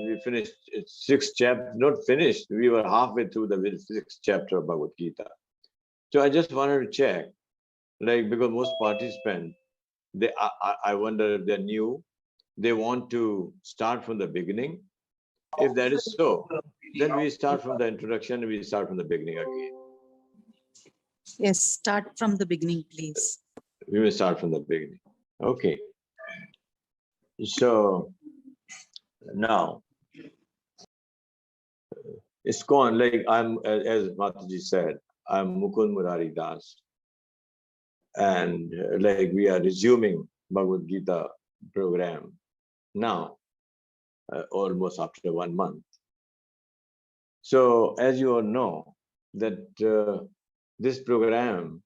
we finished sixth chapter, not finished, we were halfway through the sixth chapter of Bhagavad Gita. So I just wanted to check, like, because most participants, I wonder if they're new, they want to start from the beginning. If that is so, then we start from the introduction, we start from the beginning again. Yes, start from the beginning, please. We will start from the beginning. Okay. So now, ISKCON, like as Mataji said, I'm Mukund Murari Das. And like we are resuming Bhagavad Gita program now, almost after 1 month. So as you all know, that this program,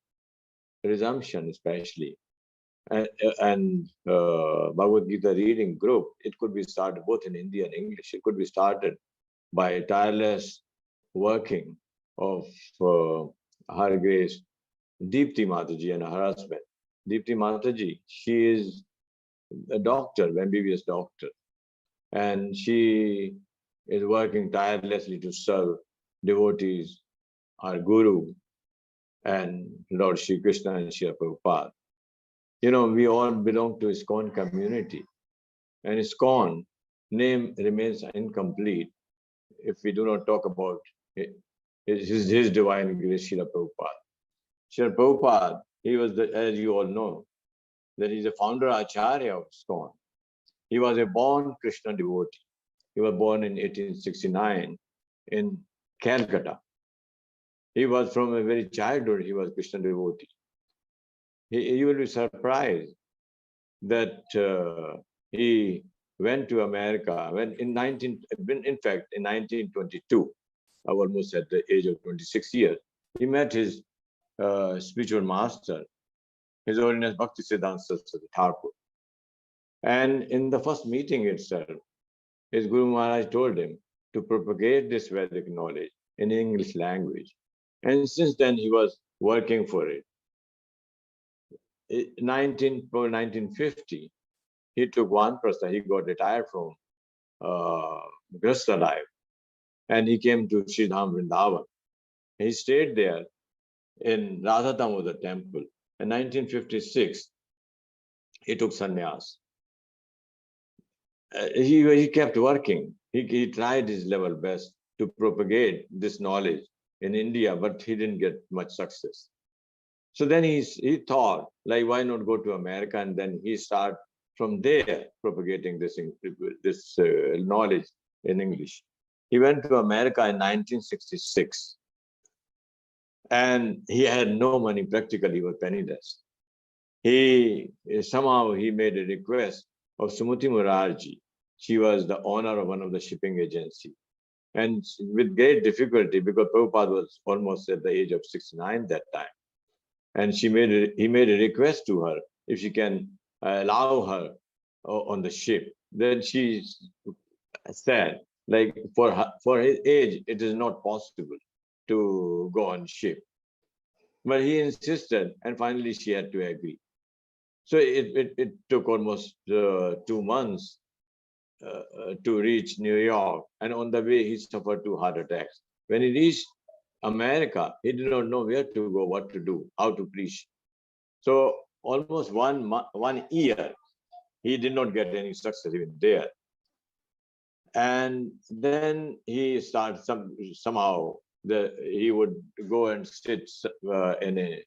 resumption especially, and Bhagavad Gita reading group, it could be started both in Hindi and English. It could be started by tireless working of Her Grace Deepti Mataji and her husband. Deepti Mataji, she is a doctor, MBBS doctor, and she is working tirelessly to serve devotees, our Guru, and Lord Shri Krishna and Srila Prabhupada. You know, we all belong to ISKCON community, and ISKCON name remains incomplete if we do not talk about his divine grace, Srila Prabhupada. Srila Prabhupada, he was, as you all know, that he's the founder Acharya of ISKCON. He was a born Krishna devotee. He was born in 1869 in Calcutta. He was from a very childhood, he was Krishna devotee. You will be surprised that he went to America when in 1922, almost at the age of 26 years, he met his spiritual master, His Holiness Bhakti Siddhanta Saraswati Thakur. And in the first meeting itself, his Guru Maharaj told him to propagate this Vedic knowledge in English language. And since then, he was working for it. In 1950, he took one person, he got retired from Grasta life, and he came to Sridham Vrindavan. He stayed there in Radha Damodar temple. In 1956, he took sannyas. He kept working. He tried his level best to propagate this knowledge in India, but he didn't get much success. So then he thought, like, why not go to America? And then he started from there propagating this knowledge in English. He went to America in 1966. And he had no money, practically, he was penniless. Somehow he made a request of Sumati Murari. She was the owner of one of the shipping agencies. And with great difficulty, because Prabhupada was almost at the age of 69 that time. And he made a request to her if she can allow her on the ship. Then she said, like, for his age, it is not possible to go on ship. But he insisted, and finally she had to agree. So it took almost 2 months to reach New York. And on the way, he suffered 2 heart attacks. When he reached America, he did not know where to go, what to do, how to preach. So almost 1 year, he did not get any success even there. And then he started somehow, he would go and sit in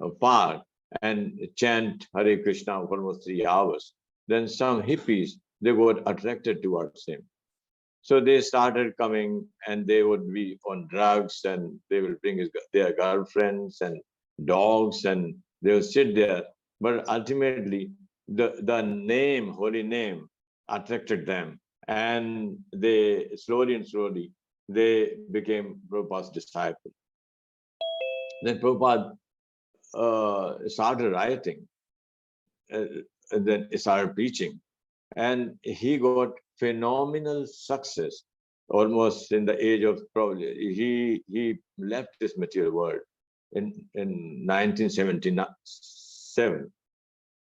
a park and chant Hare Krishna for almost 3 hours. Then some hippies, they got attracted towards him. So they started coming, and they would be on drugs, and they will bring their girlfriends and dogs, and they will sit there. But ultimately, the name, holy name, attracted them. And they slowly and slowly, they became Prabhupada's disciple. Then Prabhupada started writing, and then he started preaching. And he got phenomenal success almost in the age of probably, he left this material world in 1977.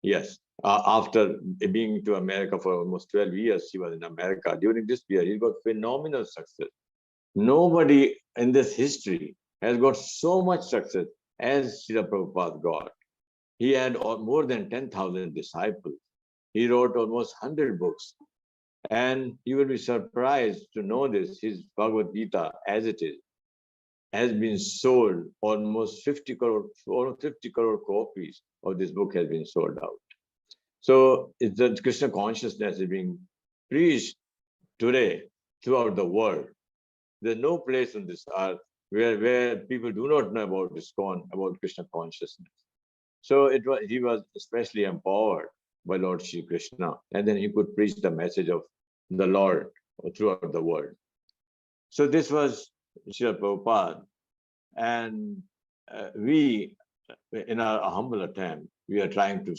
Yes. After being to America for almost 12 years, he was in America. During this period, he got phenomenal success. Nobody in this history has got so much success as Srila Prabhupada got. He had more than 10,000 disciples. He wrote almost 100 books. And you will be surprised to know this, his Bhagavad Gita, as it is, has been sold almost 50 crore copies of this book has been sold out. So it's the Krishna consciousness is being preached today throughout the world. There's no place on this earth where people do not know about ISKCON, about Krishna consciousness. So he was especially empowered by Lord Shri Krishna, and then he could preach the message of the Lord throughout the world. So this was Srila Prabhupada, and we, in our humble attempt, we are trying to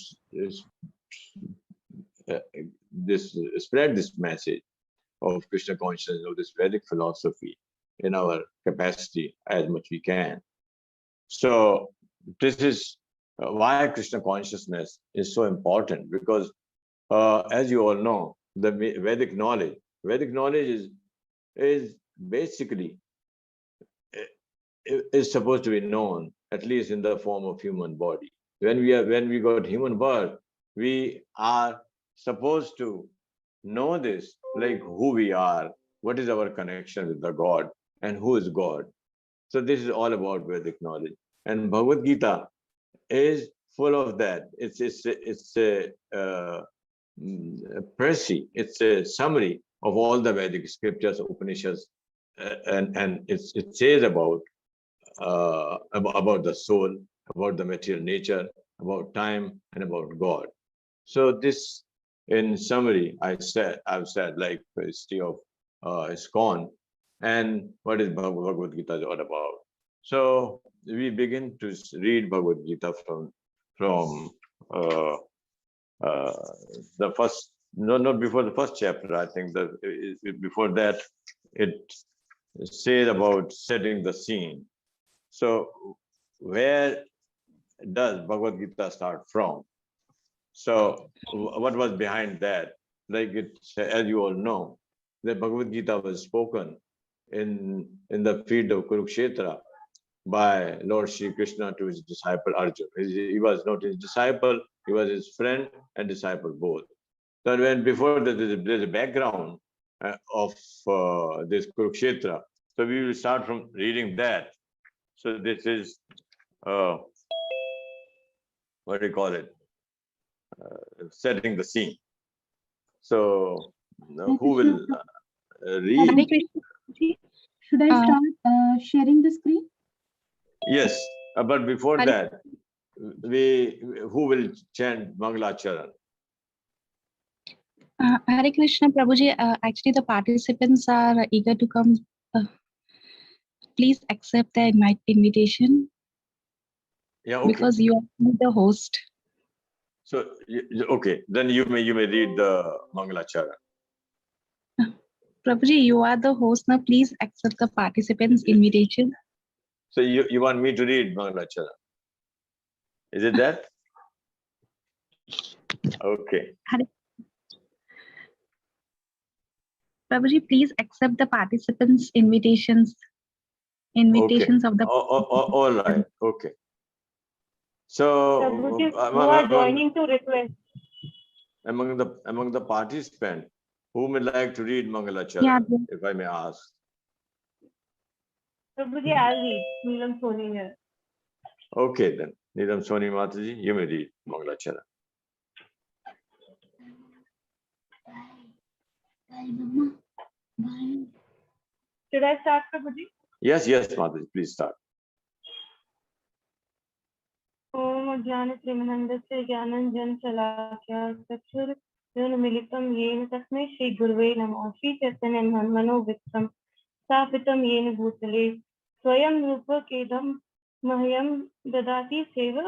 spread this message of Krishna consciousness, of this Vedic philosophy in our capacity as much we can. So this is why Krishna consciousness is so important, because as you all know, the Vedic knowledge is basically is supposed to be known, at least in the form of human body. When we got human birth, we are supposed to know this, like who we are, what is our connection with the God, and who is God. So this is all about Vedic knowledge, and Bhagavad Gita is full of that. It's a précis, it's a summary of all the Vedic scriptures, Upanishads, and it says about the soul, about the material nature, about time, and about God. So this, in summary, I've said like the history of ISKCON and what is Bhagavad Gita all about. So we begin to read Bhagavad Gita from the first, not before the first chapter. I think that before that it says about setting the scene. So where does Bhagavad Gita start from? So what was behind that? Like as you all know, the Bhagavad Gita was spoken in the field of Kurukshetra by Lord Shri Krishna to his disciple Arjuna. He was not his disciple, he was his friend and disciple both. So when before there's a background of this Kurukshetra, so we will start from reading that. So this is what do you call it? Setting the scene. So who will read? Should I start sharing the screen? Yes, but before that, who will chant Mangalacharan? Hare Krishna, Prabhuji. Actually, the participants are eager to come. Please accept the invitation. Yeah, okay. Because you are the host. So okay, then you may read the Mangalacharan. Prabhuji, you are the host now. Please accept the participants' invitation. So you want me to read Mangalacharan? Is it that? Okay. Prabhuji, please accept the participants' invitations. Invitations of the. All right. Okay. So Prabhuji, who are joining to request. Among the participants, who would like to read Mangalacharan, Yeah, if I may ask? Prabhuji, I'll read. Neelam Soni here. Okay then. Neelam Soni Mataji, you may read Mangalacharan. Should I start, Prabhuji? Yes, Mataji, please start. Om Ajnana Trimanandasya Jnananjan Shalakya Chakshur Militam Yena Tasmai Shri Gurve Namo Shri Chaitanya Mano Vikram Sapitam Yena Bhutale Swayam Rupa Kedam Mahyam Dadati Seva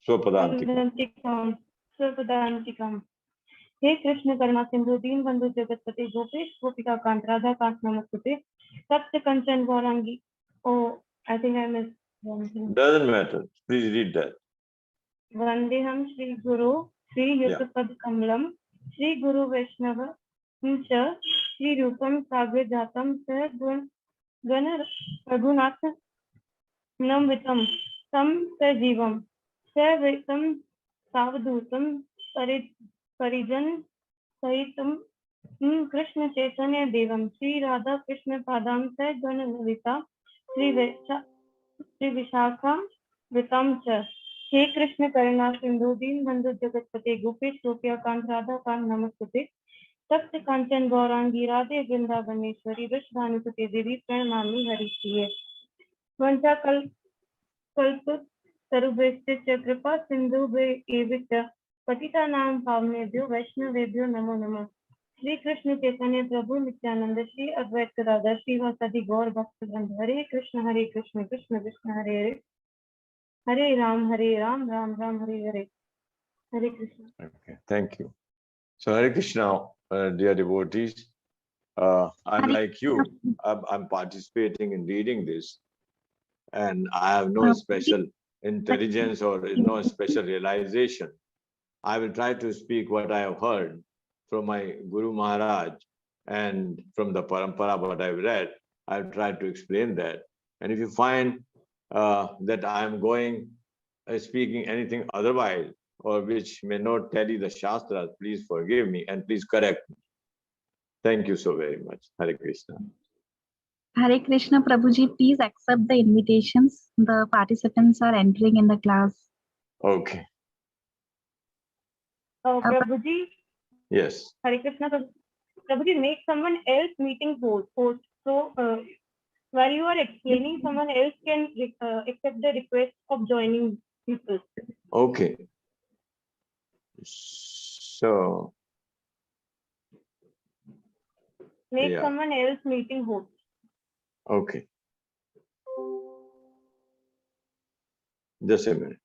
Swapadantikam. Swapadantikam. हे कृष्ण करुणा सिंधु दीन बंधु जगतपति गोपेश गोपिका कांत राधा कांत नमस्ते सत्य कंचन Gaurangi. Oh, I think I missed one thing. Doesn't matter. Please read that. Vandeham Shri Guru Shri Yutapad Kamalam, Shri Guru Vaishnava, Shri Rupam Sagar Jatam, Gana Raghunath Namvitam, Tam Sajivam, Savitam Savadhutam, Parijan Sahitam, Krishna Chaitanya Devam, Shri Radha Krishna Padam Sai Gana Lavita, Shri Vishakha Vitam Cha, He Krishna Karuna Sindhu Deen Bandhu Jagatpate Gopesh Gopya Kant Radha Kant Namaste, Takta Kanchan Gaurangi Radhe Vrindavaneshwari Vishvanupate Devi Pranamami Hari Priye. Vancha Kalput Sarubheshte Kripa Sindhu Evita Patita Nam Pavnebhyo Vaishnavebhyo Namo Namo. Shri Krishna Chaitanya Prabhu Nityananda Shri Advaita Radha Shri Vasadi Gaur Bhaktivinoda Hare Krishna Krishna Krishna Hare Hare Ram Ram Ram Hare Hare. Hare Krishna. Okay, thank you. So Hare Krishna, dear devotees. I'm like you. I'm participating in reading this, and I have no special intelligence or no special realization. I will try to speak what I have heard from my Guru Maharaj and from the Parampara what I've read. I've tried to explain that. And if you find that I am going speaking anything otherwise or which may not tally the Shastras, please forgive me and please correct me. Thank you so very much. Hare Krishna. Hare Krishna, Prabhuji, please accept the invitations. The participants are entering in the class. Okay. Prabhuji. Yes. Hare Krishna. Prabhuji, make someone else meeting host. So while you are explaining, someone else can accept the request of joining people. Okay. So make someone else meeting host. Okay. Just a minute.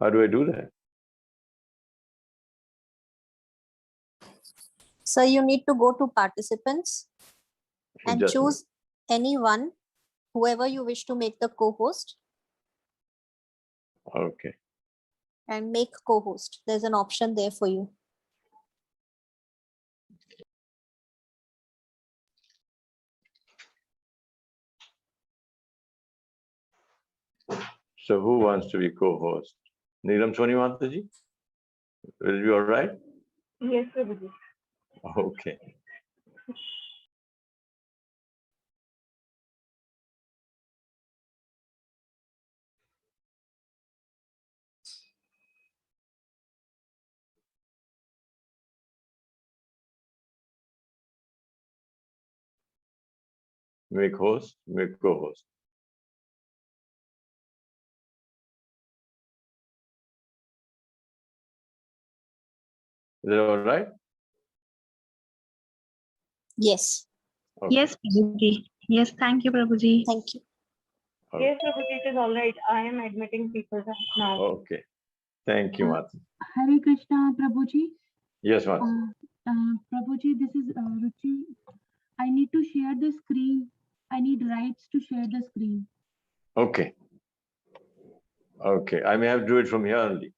How do I do that? So you need to go to participants and choose anyone, whoever you wish to make the co-host. Okay. And make co-host. There's an option there for you. So who wants to be co-host? Neelam Soni Mataji? Will you be all right? Yes, Prabhuji. Okay. Make host, make co-host. Is that all right? Yes. Okay. Yes, Prabhuji. Yes, thank you, Prabhuji. Thank you. Okay. Yes, Prabhuji, it is all right. I am admitting people now. Okay. Thank you, Mata. Hare Krishna, Prabhuji. Yes, Mata. Prabhuji, this is Ruchi. I need to share the screen. I need rights to share the screen. Okay. Okay. I may have to do it from here only.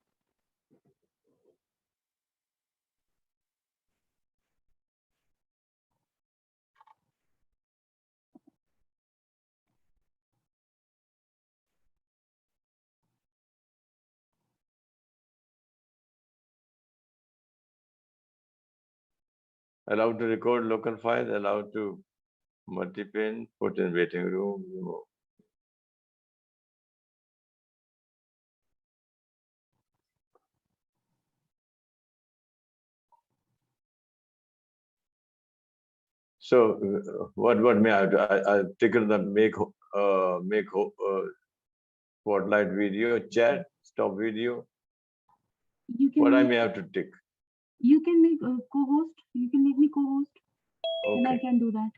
Allowed to record local files, allowed to multi-pin, put in waiting room, remove. So what may I do? I've taken the make spotlight video, chat, stop video. You can What I make, may have to tick. you can make a co-host. You can make me co-host, and I Okay. can do that.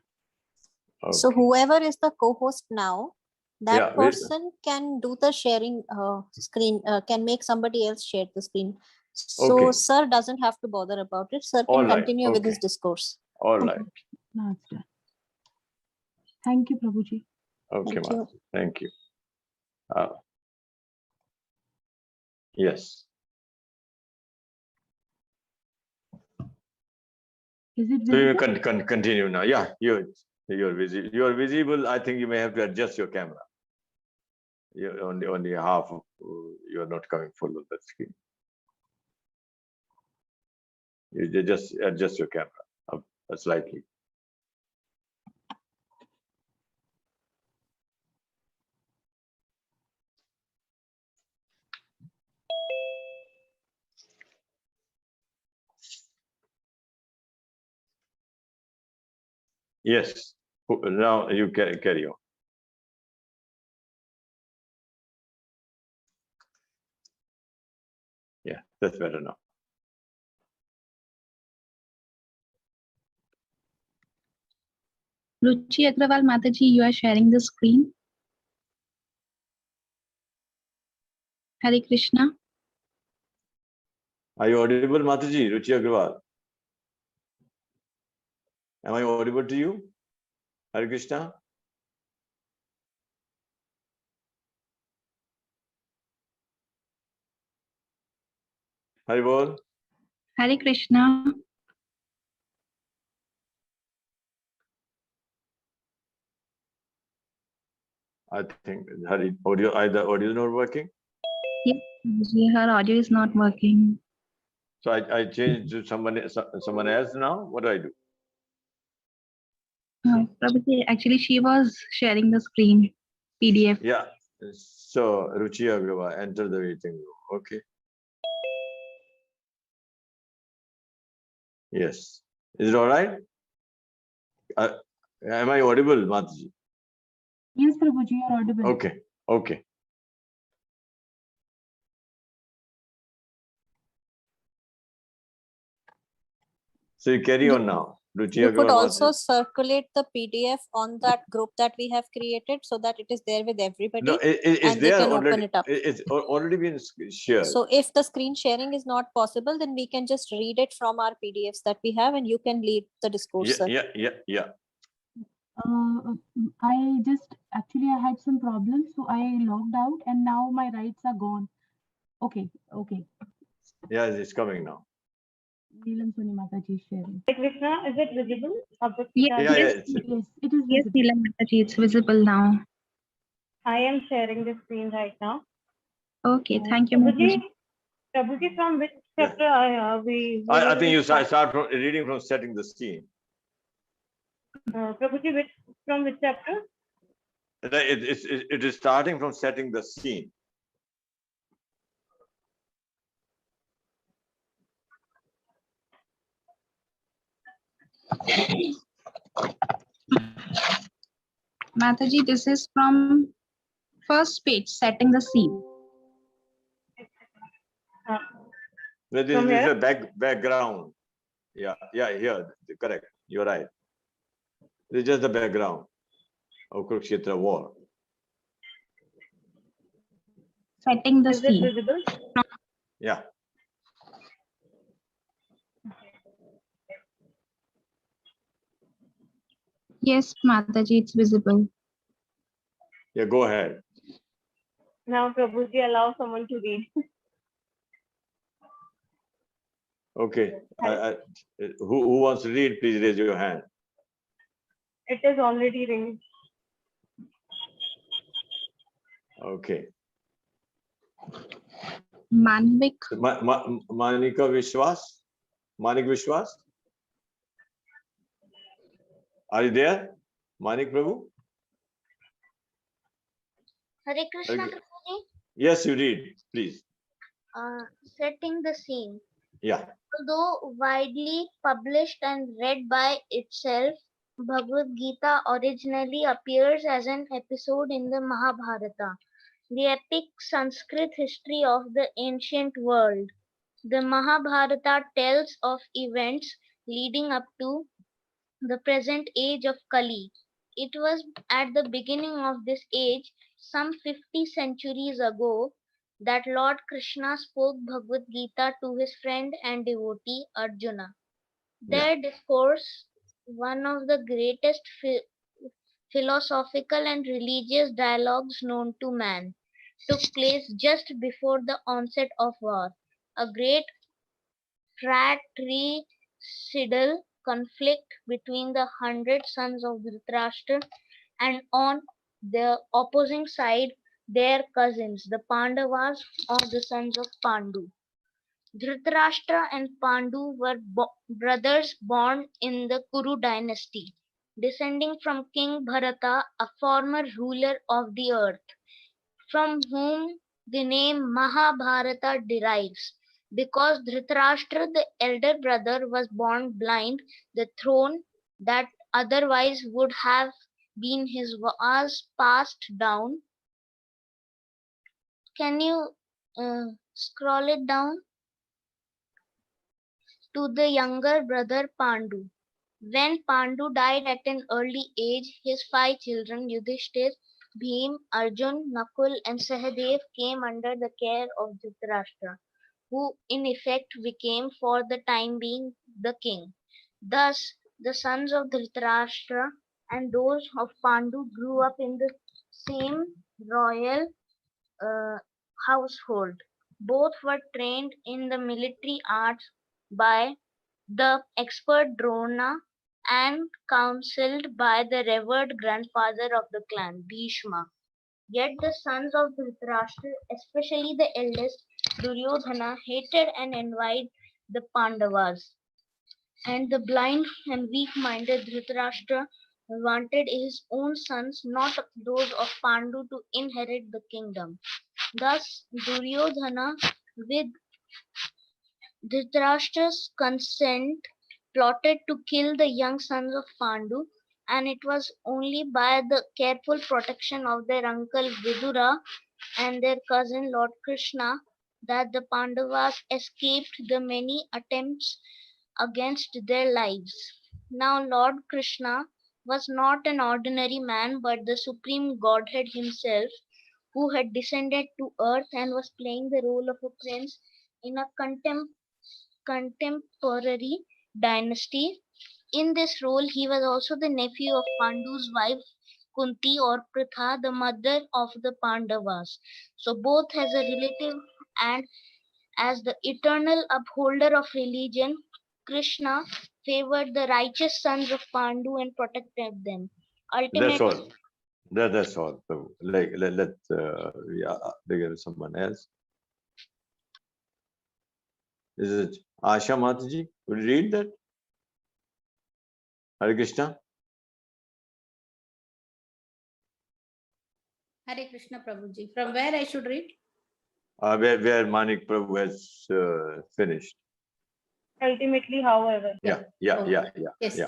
So Okay. whoever is the co-host now, that Yeah, wait. person can do the sharing screen, can make somebody else share the screen. So Okay. sir doesn't have to bother about it. Sir can All right. continue with his Okay. discourse. All Okay. right. Now it's done. Thank you, Prabhuji. Okay, Thank you. Mata. Thank you. Yes. Is it So you visible? can continue now. Yeah, you're visible. You're visible. I think you may have to adjust your camera. You're only half. You're not coming full on the screen. You just adjust your camera up slightly. Yes. Now you can carry on. Yeah, that's better now. Ruchi Agrawal Mataji, you are sharing the screen. Hare Krishna. Are you audible, Mataji? Ruchi Agrawal? Am I audible to you? Hare Krishna? Hare Bol? Hare Krishna. I think either audio is not working. Yes, Prabhuji, her audio is not working. So I changed to someone else now. What do I do? Prabhuji, actually she was sharing the screen, PDF. Yeah. So Ruchi Agrawal, enter the waiting room. Okay. Yes. Is it all right? Am I audible, Mataji? Yes, Prabhuji, you are audible. Okay. Okay. So you carry on now. Ruchi You could Agrawal, also Mataji. circulate the PDF on that group that we have created so that it is there with everybody. No, it's and they there can already. open it up. It's already been shared. So if the screen sharing is not possible, then we can just read it from our PDFs that we have and you can lead the discourse. sir. Yeah. I had some problems, so I logged out, and now my rights are gone. Okay. Yeah, it's coming now. Neelam Soni Mataji is sharing. Hare Krishna, is it visible? Yeah, Yeah, yes, it's, Yes, it is yes, visible. Neelam Mataji, it's visible now. I am sharing the screen right now. Okay, thank you, Mataji. Prabhuji, from which Yeah. chapter I think you start from reading from setting the scene. Prabhuji, from which chapter? It is starting from setting the scene. Mataji, this is from first page, setting the scene. This From is here? a background. Yeah, here, correct. You're right. This is just the background of Kurukshetra war. Setting the Is it scene. visible? Yeah. Yes, Mataji, it's visible. Yeah, go ahead. Now, Prabhuji, allow someone to read. Okay. Who wants to read, please raise your hand. It is already ringing. Okay. Manvik. Manika Vishwas? Manik Vishwas? Are you there, Manik Prabhu? Hare Krishna, Okay. Prabhuji. Yes, you read, please. Setting the scene. Yeah. Although widely published and read by itself, Bhagavad Gita originally appears as an episode in the Mahabharata, the epic Sanskrit history of the ancient world. The Mahabharata tells of events leading up to the present age of Kali. It was at the beginning of this age, some 50 centuries ago, that Lord Krishna spoke Bhagavad Gita to his friend and devotee Arjuna. Their discourse, one of the greatest philosophical and religious dialogues known to man, took place just before the onset of war. A great fratricidal conflict between the 100 sons of Dhritarashtra and on the opposing side their cousins, the Pandavas or the sons of Pandu. Dhritarashtra and Pandu were brothers born in the Kuru dynasty, descending from King Bharata, a former ruler of the earth, from whom the name Mahabharata derives. Because Dhritarashtra, the elder brother, was born blind, the throne that otherwise would have been his was passed down. Can you scroll it down? To the younger brother Pandu. When Pandu died at an early age, his 5 children, Yudhishthir, Bhim, Arjun, Nakul, and Sahadev, came under the care of Dhritarashtra, who in effect became for the time being the king. Thus, the sons of Dhritarashtra and those of Pandu grew up in the same royal uh, household. Both were trained in the military arts by the expert Drona and counseled by the revered grandfather of the clan, Bhishma. Yet the sons of Dhritarashtra, especially the eldest, Duryodhana, hated and envied the Pandavas. And the blind and weak-minded Dhritarashtra wanted his own sons, not those of Pandu, to inherit the kingdom. Thus, Duryodhana, with Dhritarashtra's consent, plotted to kill the young sons of Pandu, and it was only by the careful protection of their uncle Vidura and their cousin Lord Krishna that the Pandavas escaped the many attempts against their lives. Now, Lord Krishna was not an ordinary man but the supreme Godhead himself, who had descended to earth and was playing the role of a prince in a contemporary dynasty. In this role, he was also the nephew of Pandu's wife Kunti or Pritha, the mother of the Pandavas. So, both as a relative and as the eternal upholder of religion, Krishna favored the righteous sons of Pandu and protected them. That's Ultimately, all. That's all. So, let's begin with someone else. Is it Asha Mataji? Would you read that? Hare Krishna. Hare Krishna Prabhuji. From where I should read? Where Manik Prabhu has finished. Ultimately, however. Yeah. Yes.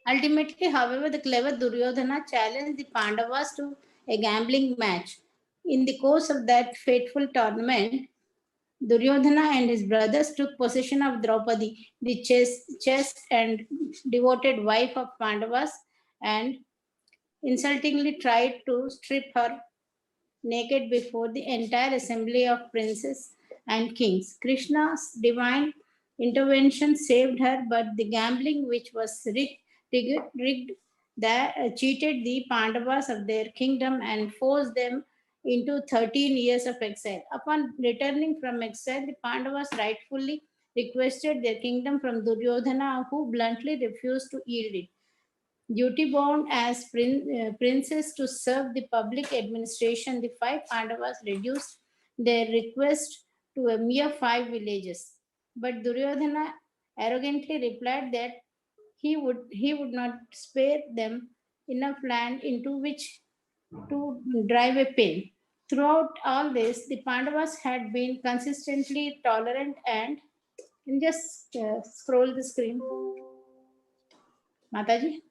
Ultimately, however, the clever Duryodhana challenged the Pandavas to a gambling match. In the course of that fateful tournament, Duryodhana and his brothers took possession of Draupadi, the chaste and devoted wife of Pandavas, and insultingly tried to strip her naked before the entire assembly of princes and kings. Krishna's divine intervention saved her, but the gambling, which was rigged that cheated the Pandavas of their kingdom and forced them into 13 years of exile. Upon returning from exile, the Pandavas rightfully requested their kingdom from Duryodhana, who bluntly refused to yield it. Duty bound as princes to serve the public administration, the 5 Pandavas reduced their request to a mere 5 villages. But Duryodhana arrogantly replied that he would not spare them enough land into which to drive a pin. Throughout all this, the Pandavas had been consistently tolerant and just scroll the screen. Mataji?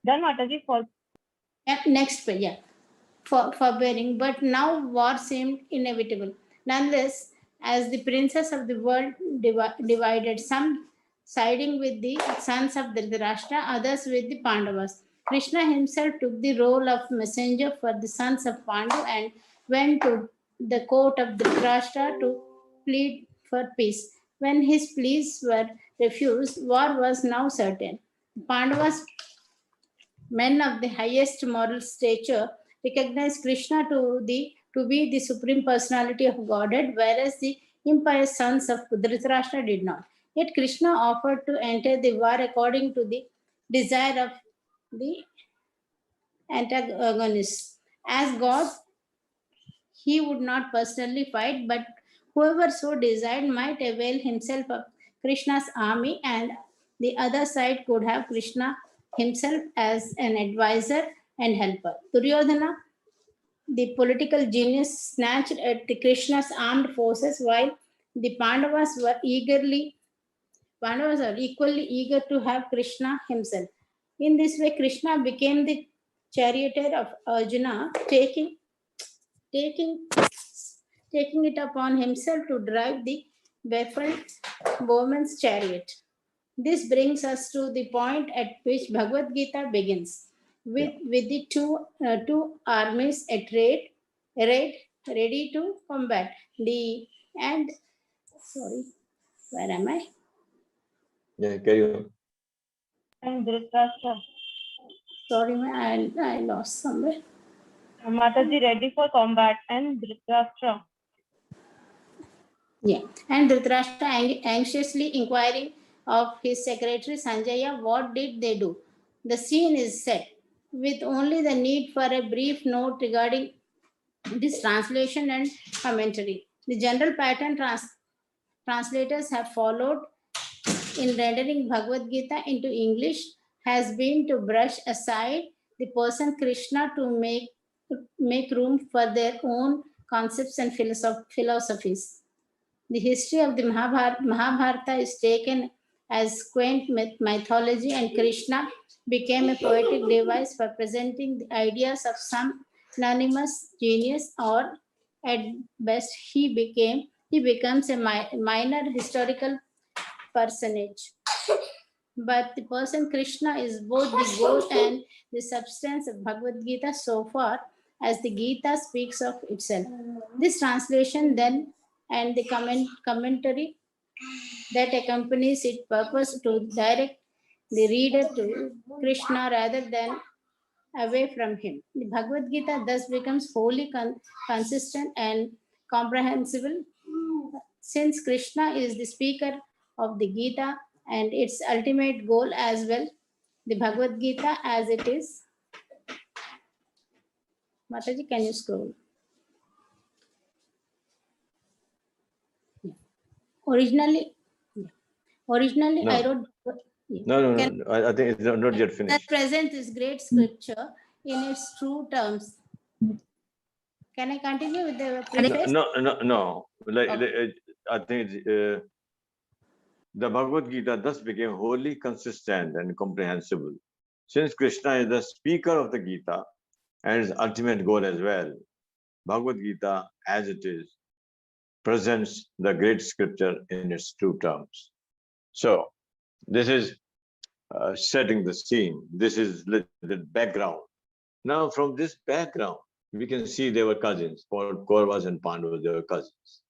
Done, Mataji, for Yeah, next page, yeah. Forbearing, but now war seemed inevitable. Nonetheless, as the princes of the world divided, some siding with the sons of Dhritarashtra, others with the Pandavas. Krishna himself took the role of messenger for the sons of Pandu and went to the court of Dhritarashtra to plead for peace. When his pleas were refused, war was now certain. Pandavas, men of the highest moral stature, recognized Krishna to be the supreme personality of Godhead, whereas the impious sons of Dhritarashtra did not. Yet Krishna offered to enter the war according to the desire of the antagonists. As God, he would not personally fight, but whoever so desired might avail himself of Krishna's army, and the other side could have Krishna himself as an advisor and helper. Duryodhana, the political genius, snatched at the Krishna's armed forces, while the Pandavas are equally eager to have Krishna himself. In this way, Krishna became the charioteer of Arjuna, taking it upon himself to drive the baffled bowman's chariot. This brings us to the point at which Bhagavad Gita begins, with the two armies at raid, ready to combat. Where am I? Yeah, carry on. and Dhritarashtra. Sorry, I lost somewhere. Mataji ready for combat and Dhritarashtra. Yeah, and Dhritarashtra anxiously inquiring of his secretary Sanjaya, what did they do? The scene is set, with only the need for a brief note regarding this translation and commentary. The general pattern translators have followed in rendering Bhagavad Gita into English has been to brush aside the person Krishna to make room for their own concepts and philosophies. The history of the Mahabharata is taken as quaint mythology, and Krishna became a poetic device for presenting the ideas of some anonymous genius, or at best he becomes a minor historical personage. But the person Krishna is both the goal and the substance of Bhagavad Gita so far as the Gita speaks of itself. This translation then and the commentary that accompanies it purpose to direct the reader to Krishna rather than away from him. The Bhagavad Gita thus becomes wholly consistent and comprehensible, since Krishna is the speaker of the Gita and its ultimate goal as well. The Bhagavad Gita as it is. Mataji, can you scroll? Yeah. Originally, No. I wrote. No. I think it's not yet That finished. presents this great scripture in its true terms. Can I continue with the preface? No. Okay. I think the Bhagavad Gita thus became wholly consistent and comprehensible. Since Krishna is the speaker of the Gita and its ultimate goal as well, Bhagavad Gita, as it is, presents the great scripture in its true terms. So, this is setting the scene. This is the background. Now, from this background, we can see they were cousins. For Kauravas and Pandavas, they were cousins.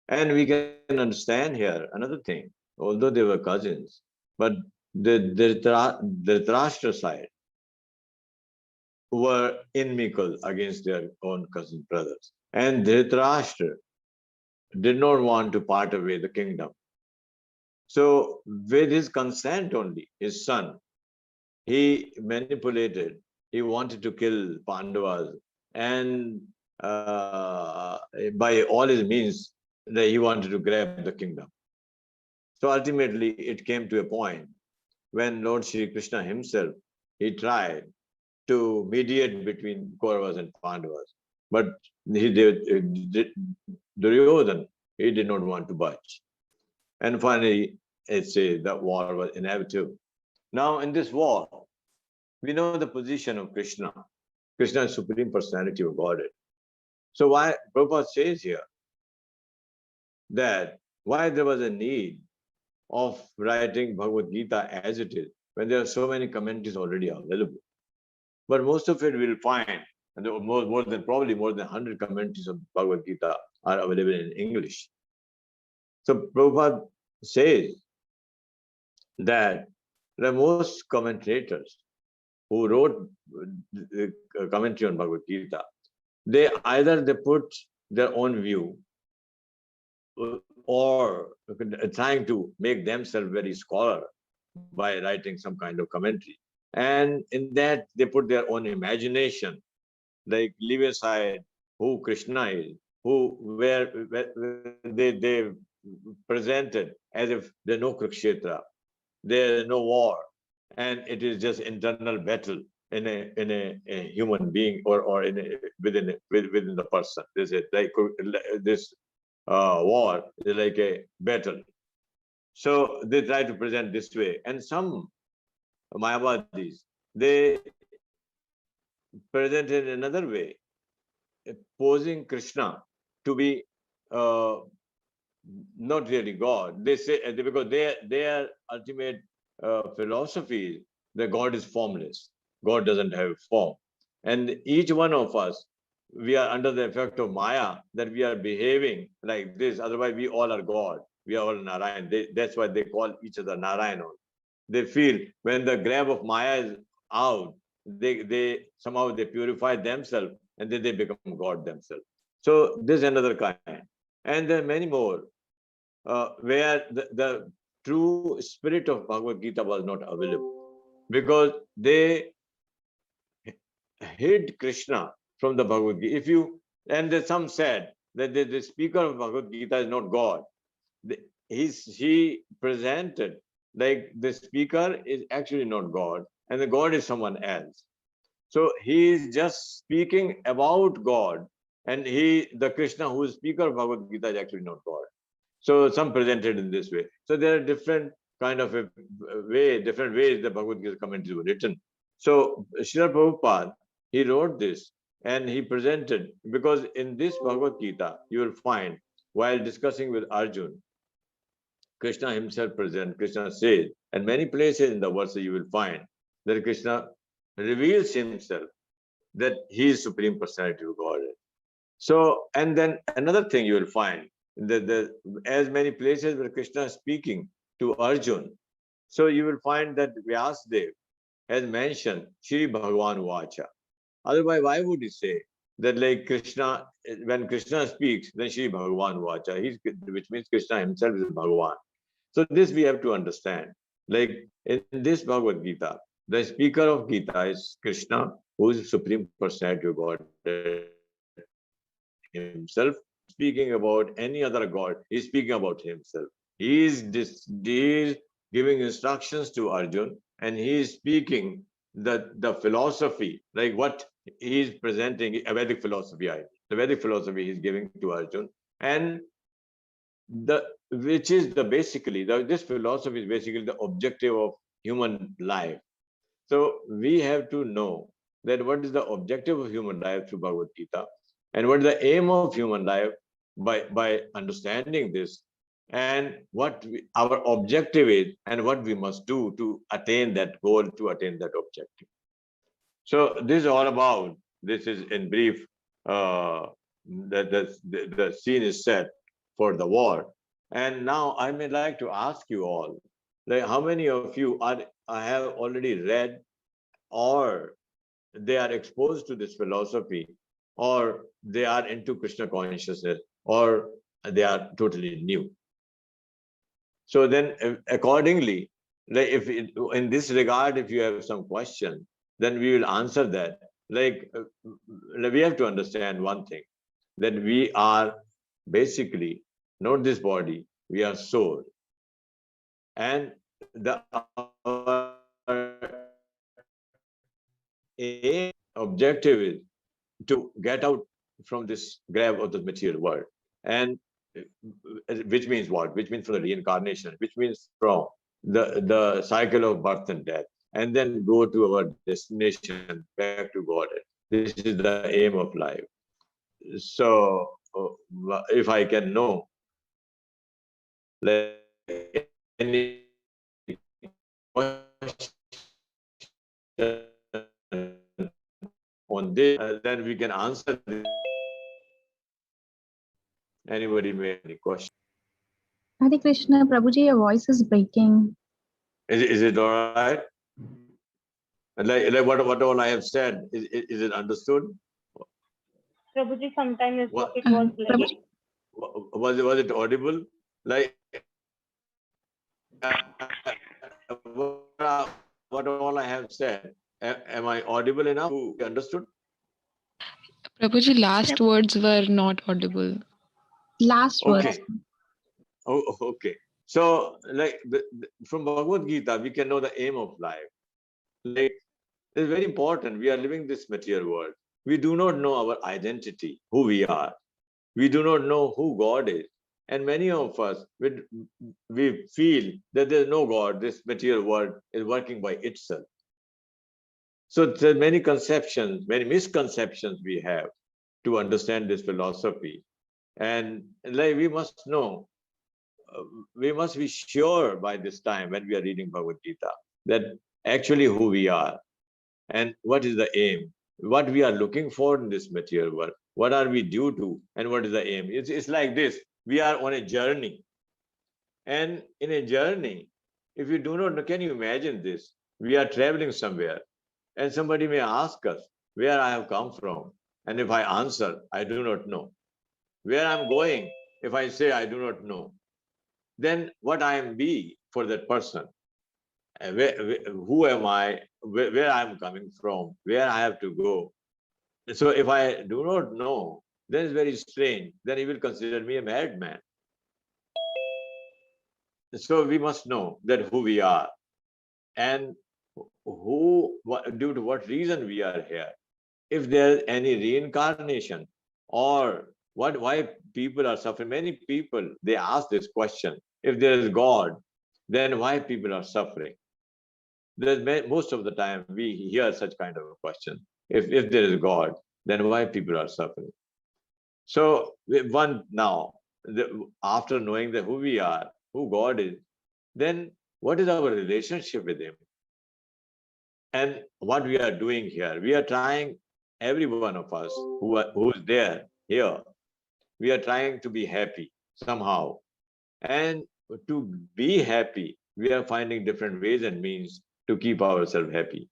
And we can understand here another thing. Although they were cousins, but the Dhritarashtra side were inimical against their own cousin brothers. And Dhritarashtra did not want to part away the kingdom. So with his consent only, his son, he manipulated, he wanted to kill Pandavas, and by all his means, he wanted to grab the kingdom. So ultimately, it came to a point when Lord Shri Krishna himself, he tried to mediate between Kauravas and Pandavas. But Duryodhana, he did not want to budge. And finally, the war was inevitable. Now, in this war, we know the position of Krishna. Krishna is Supreme Personality of Godhead. So why Prabhupada says here that why there was a need of writing Bhagavad Gita as it is, when there are so many commentaries already available. But most of it we'll find, and probably more than 100 commentaries of Bhagavad Gita are available in English. So Prabhupada says that the most commentators who wrote the commentary on Bhagavad Gita, they put their own view or trying to make themselves very scholar by writing some kind of commentary. And in that, they put their own imagination, like leave aside who Krishna is, where they presented as if there's no Kurukshetra, there is no war, and it is just internal battle in a human being or within the person. This is like this war is like a battle. So they try to present this way, and some Mayavadis, they present in another way, posing Krishna to be not really God. They say because their ultimate philosophy is that God is formless. God doesn't have form, and each one of us, we are under the effect of Maya, that we are behaving like this. Otherwise, we all are God. We are all Narayan. That's why they call each other Narayan. They feel when the grab of Maya is out, they somehow they purify themselves and then they become God themselves. So this is another kind. And there are many more where the true spirit of Bhagavad Gita was not available because they hid Krishna from the Bhagavad Gita. And some said that the speaker of Bhagavad Gita is not God. He presented like the speaker is actually not God, and the God is someone else. So he is just speaking about God, and the Krishna who is speaker of Bhagavad Gita is actually not God. So some presented in this way. So there are different kind of different ways the Bhagavad Gita commentaries were written. So Srila Prabhupada, he wrote this and he presented, because in this Bhagavad Gita, you will find while discussing with Arjun, Krishna himself Krishna says, and many places in the verse you will find that Krishna reveals himself that he is Supreme Personality of Godhead. So, and then another thing you will find, as many places where Krishna is speaking to Arjun, so you will find that Vyasadeva has mentioned Shri Bhagavan Vacha. Otherwise, why would he say that like Krishna, when Krishna speaks, then Shri Bhagavan Vacha, which means Krishna himself is Bhagavan. So this we have to understand. Like in this Bhagavad Gita, the speaker of Gita is Krishna, who is Supreme Personality of God himself. Speaking about any other God, he's speaking about himself. He is giving instructions to Arjun, and he is speaking the philosophy, like what he is presenting, a Vedic philosophy. The Vedic philosophy he is giving to Arjun, and this philosophy is basically the objective of human life. So we have to know that what is the objective of human life through Bhagavad Gita, and what is the aim of human life by understanding this, and what our objective is, and what we must do to attain that goal, to attain that objective. So this is all about, this is in brief, the scene is set for the war. And now I may like to ask you all, like how many of you have already read, or they are exposed to this philosophy, or they are into Krishna consciousness, or they are totally new. So then accordingly, like if in this regard, if you have some question, then we will answer that. Like we have to understand one thing, that we are basically not this body, we are soul. And the aim, objective is to get out from this grab of the material world. And which means what? Which means from the reincarnation, which means from the cycle of birth and death, and then go to our destination, back to God. This is the aim of life. So if I can know, like any on this, then we can answer this. Anybody may have any question? Hare Krishna, Prabhuji, your voice is breaking. Is it all right? Like what all I have said, is it understood? Prabhuji, sometimes What- it was like, Prabhuji, Was it audible? Like what all I have said, am I audible enough to be understood? Prabhuji, last words were not audible. last words. Okay. Oh, okay. So, like from Bhagavad Gita, we can know the aim of life. Like, it's very important. We are living this material world. We do not know our identity, who we are. We do not know who God is. And many of us, we feel that there's no God. This material world is working by itself. So there are many conceptions, many misconceptions we have to understand this philosophy. And like we must know, we must be sure by this time when we are reading Bhagavad Gita that actually who we are and what is the aim, what we are looking for in this material world, what are we due to, and what is the aim. It's like this, we are on a journey. And in a journey, if you do not know, can you imagine this? We are traveling somewhere and somebody may ask us where I have come from. And if I answer, I do not know. Where I'm going, if I say I do not know, then what I am be for that person, who am I, where I'm coming from, where I have to go. So if I do not know, then it's very strange. Then he will consider me a madman. So we must know that who we are and due to what reason we are here. If there's any reincarnation or why people are suffering. Many people, they ask this question. If there is God, then why people are suffering? Most of the time we hear such kind of a question. If there is God, then why people are suffering? So after knowing that who we are, who God is, then what is our relationship with him? And what we are doing here, we are trying, every one of us who is there here, we are trying to be happy somehow. And to be happy, we are finding different ways and means to keep ourselves happy.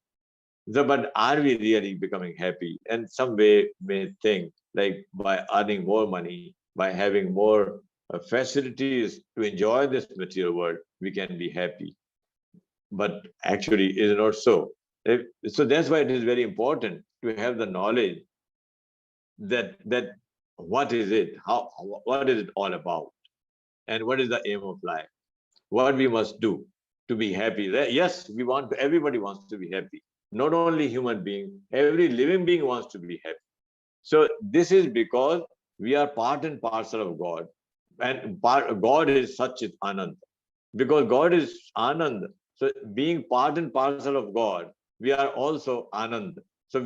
So, but are we really becoming happy? And some way may think like by earning more money, by having more facilities to enjoy this material world, we can be happy. But actually, it is not so. So that's why it is very important to have the knowledge that what is it, what is it all about, and what is the aim of life, what we must do to be happy. Yes, everybody wants to be happy. Not only human being, every living being wants to be happy. So this is because we are part and parcel of God, and God is Satchit Anand. Because God is Anand, so being part and parcel of God, we are also Anand. So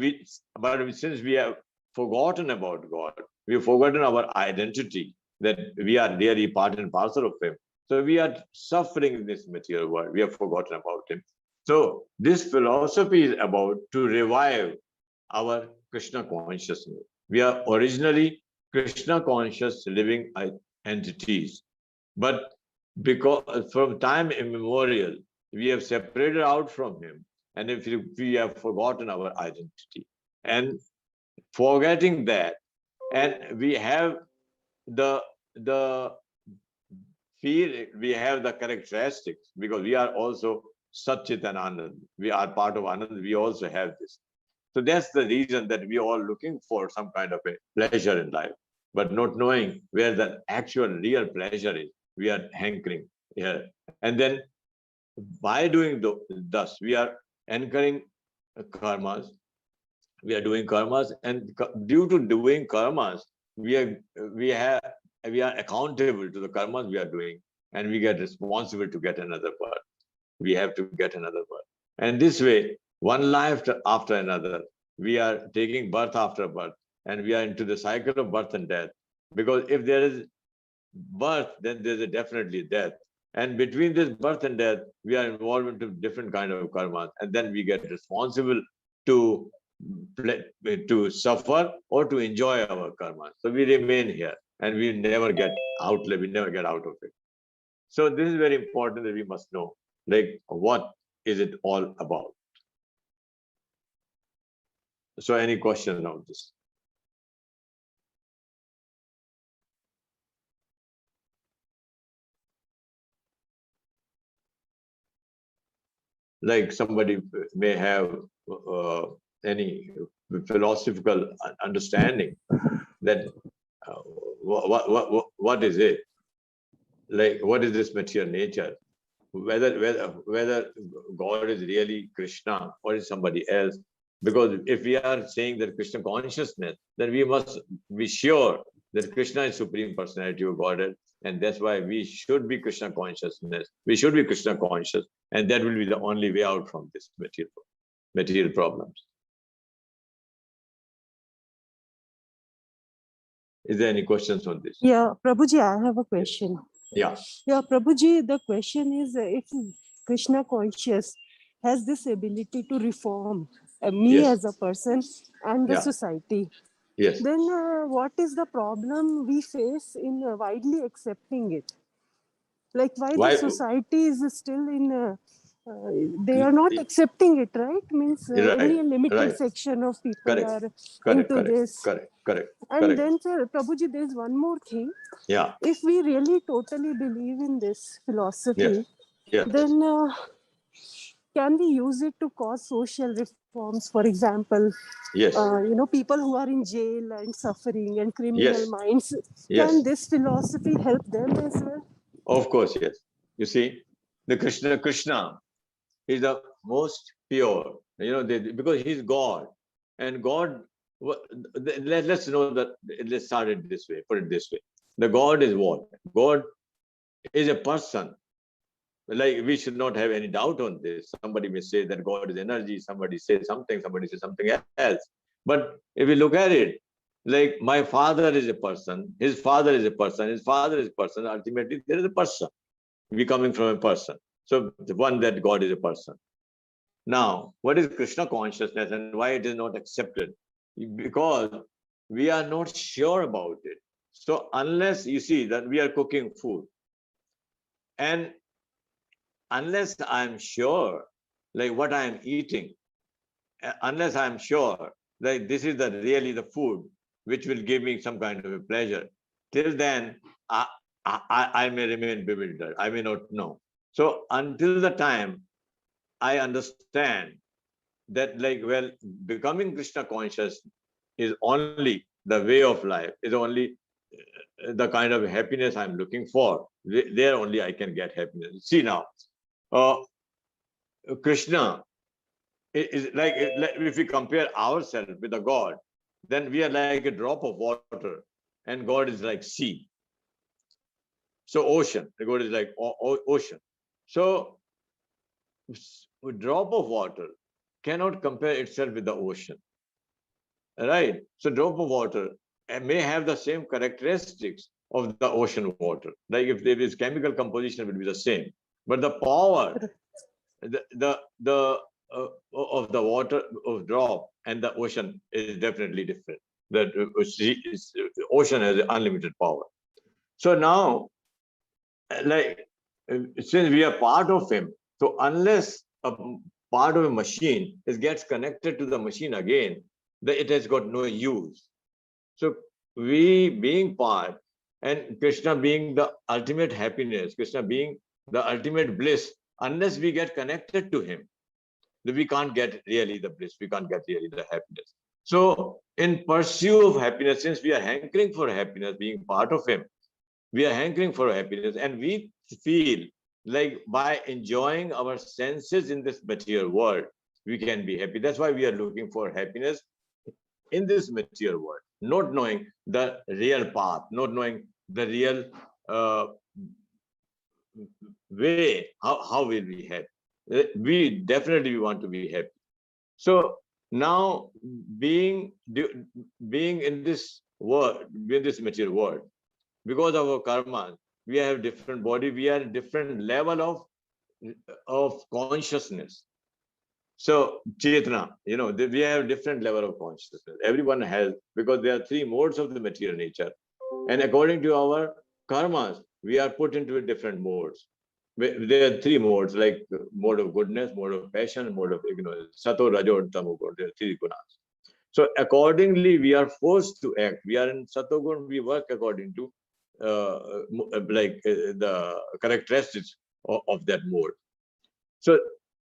but since we have forgotten about God, we have forgotten our identity, that we are really part and parcel of him. So we are suffering in this material world. We have forgotten about him. So this philosophy is about to revive our Krishna consciousness. We are originally Krishna conscious living entities. But because from time immemorial, we have separated out from him. And if we have forgotten our identity. And forgetting that, and we have the feel, we have the characteristics, because we are also Satchit and Anand. We are part of Anand. We also have this. So that's the reason that we are all looking for some kind of a pleasure in life, but not knowing where the actual real pleasure is. We are hankering here. And then by doing thus, we are incurring karmas. We are doing karmas, and due to doing karmas, we are accountable to the karmas we are doing, and we get responsible to get another birth. We have to get another birth, and this way, one life after another, we are taking birth after birth, and we are into the cycle of birth and death. Because if there is birth, then there is definitely death. And between this birth and death, we are involved into different kind of karmas, and then we get responsible to suffer or to enjoy our karma. So we remain here, and we never get out. We never get out of it. So this is very important that we must know, like, what is it all about? So any questions on this? Like somebody may have any philosophical understanding that what is it? Like, what is this material nature? Whether God is really Krishna or is somebody else? Because if we are saying that Krishna consciousness, then we must be sure that Krishna is Supreme Personality of Godhead, and that's why we should be Krishna consciousness. We should be Krishna conscious, and that will be the only way out from this material problems. Is there any questions on this? Yeah, Prabhuji, I have a question. Yeah. Yeah, Prabhuji, the question is, if Krishna conscious has this ability to reform me Yes. as a person and the Yeah. society, Yes. then what is the problem we face in widely accepting it? Like, why the society is still in, they are not accepting it, right? Means only a limited section of people are into this. Correct. And then, sir, Prabhuji, there's one more thing. Yeah. If we really totally believe in this philosophy, Yes. then can we use it to cause social reforms? For example, Yes. People who are in jail and suffering and criminal Yes. minds, Yes. can this philosophy help them as well? Of course, yes. You see, the Krishna is the most pure, because he's God. And God, let's know that, let's start it this way, put it this way. The God is what? God is a person. Like, we should not have any doubt on this. Somebody may say that God is energy, somebody says something else. But if we look at it, like, my father is a person, his father is a person, his father is a person, ultimately there is a person. We coming from a person. So the one that God is a person. Now, what is Krishna consciousness and why it is not accepted? Because we are not sure about it. So unless you see that we are cooking food, and unless I'm sure, like, what I am eating, unless I'm sure that this is really the food which will give me some kind of a pleasure, till then I may remain bewildered. I may not know. So until the time I understand that, like, well, becoming Krishna conscious is only the way of life, is only the kind of happiness I'm looking for, there only I can get happiness. See now, Krishna is like, if we compare ourselves with the God, then we are like a drop of water, and God is like sea. So ocean, the God is like ocean. So a drop of water cannot compare itself with the ocean, right? So drop of water may have the same characteristics of the ocean water. Like, if there is chemical composition, it will be the same, but the power, of the water of drop and the ocean is definitely different. That ocean has unlimited power. So now, like, since we are part of him, so unless a part of a machine gets connected to the machine again, it has got no use. So we being part, and Krishna being the ultimate happiness, Krishna being the ultimate bliss, unless we get connected to him, we can't get really the bliss, we can't get really the happiness. So in pursuit of happiness, since we are hankering for happiness, being part of him, we are hankering for happiness, and we feel like by enjoying our senses in this material world, we can be happy. That's why we are looking for happiness in this material world, not knowing the real path, not knowing the real way, how will we happy. We definitely want to be happy. So now being in this world, in this material world, because of our karma, we have different body, we are different level of consciousness. So Chetana, we have different level of consciousness. Everyone has, because there are three modes of the material nature. And according to our karmas, we are put into different modes. There are three modes, like mode of goodness, mode of passion, mode of ignorance. Sato, Rajo, and Tamogun. There are three gunas. So accordingly, we are forced to act. We are in Satogun, we work according to the characteristics of that mode. So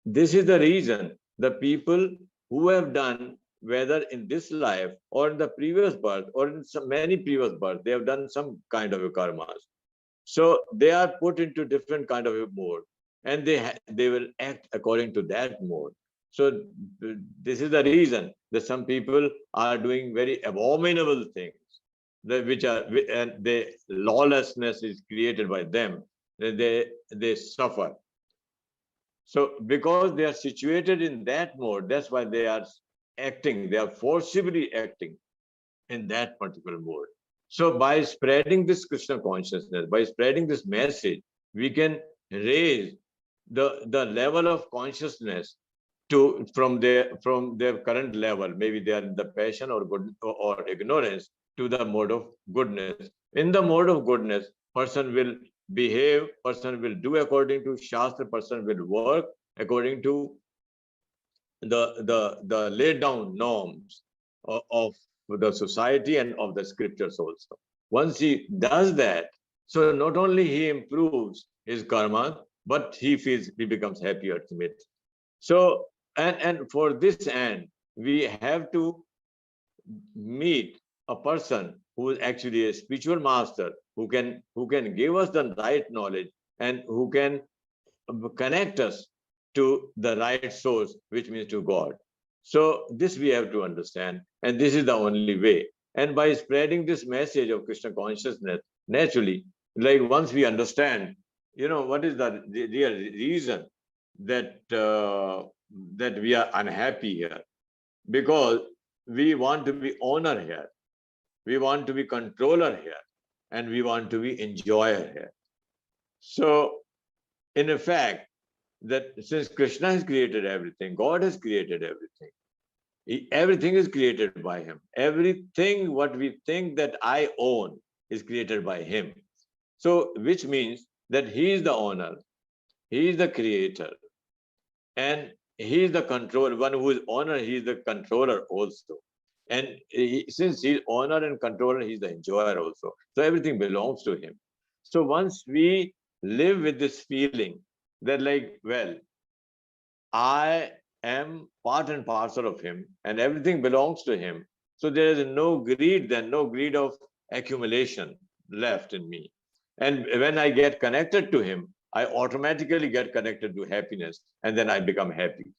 this is the reason the people who have done, whether in this life or in the previous birth or in many previous births, they have done some kind of a karmas. So they are put into different kind of a mode, and they will act according to that mode. So this is the reason that some people are doing very abominable things, and the lawlessness is created by them. They suffer. So because they are situated in that mode, that's why they are acting. They are forcibly acting in that particular mode. So by spreading this Krishna consciousness, by spreading this message, we can raise the level of consciousness from their current level. Maybe they are in the passion or good or ignorance, to the mode of goodness. In the mode of goodness, person will behave, person will do according to Shastra, person will work according to the laid down norms of the society and of the scriptures also. Once he does that, so not only he improves his karma, but he becomes happy ultimately. So, and for this end, we have to meet a person who is actually a spiritual master, who can give us the right knowledge and who can connect us to the right source, which means to God. So this we have to understand, and this is the only way. And by spreading this message of Krishna consciousness, naturally, like once we understand, what is the real reason that that we are unhappy here, because we want to be owner here, we want to be controller here, and we want to be enjoyer here. So in effect, that since Krishna has created everything, God has created everything. Everything is created by him. Everything what we think that I own is created by him. So which means that he is the owner, he is the creator, and he is the controller. One who is owner, he is the controller also. And since he is owner and controller, he is the enjoyer also. So everything belongs to him. So once we live with this feeling that like, well, I am part and parcel of him and everything belongs to him. So there is no greed then, no greed of accumulation left in me. And when I get connected to him, I automatically get connected to happiness, and then I become happy.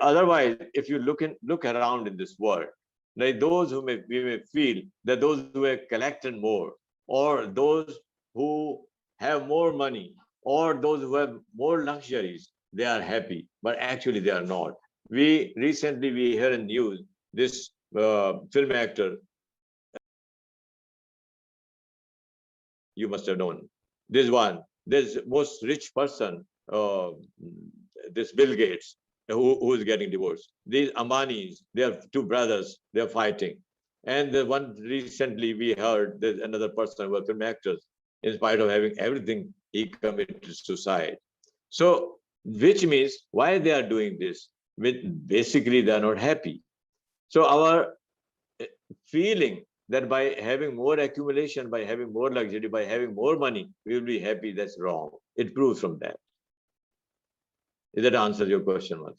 Otherwise, if you look around in this world, like those who we may feel that those who have collected more, or those who have more money, or those who have more luxuries, they are happy, but actually they are not. Recently we heard in news this film actor, you must have known this most rich person, this Bill Gates, who is getting divorced. These Ambanis, they are two brothers, they are fighting. And the one recently we heard there's another person who was film actors, in spite of having everything, he committed suicide. So which means why they are doing this? Basically they are not happy. So our feeling that by having more accumulation, by having more luxury, by having more money, we will be happy, that's wrong. It proves from that. Does that answer your question, Mata?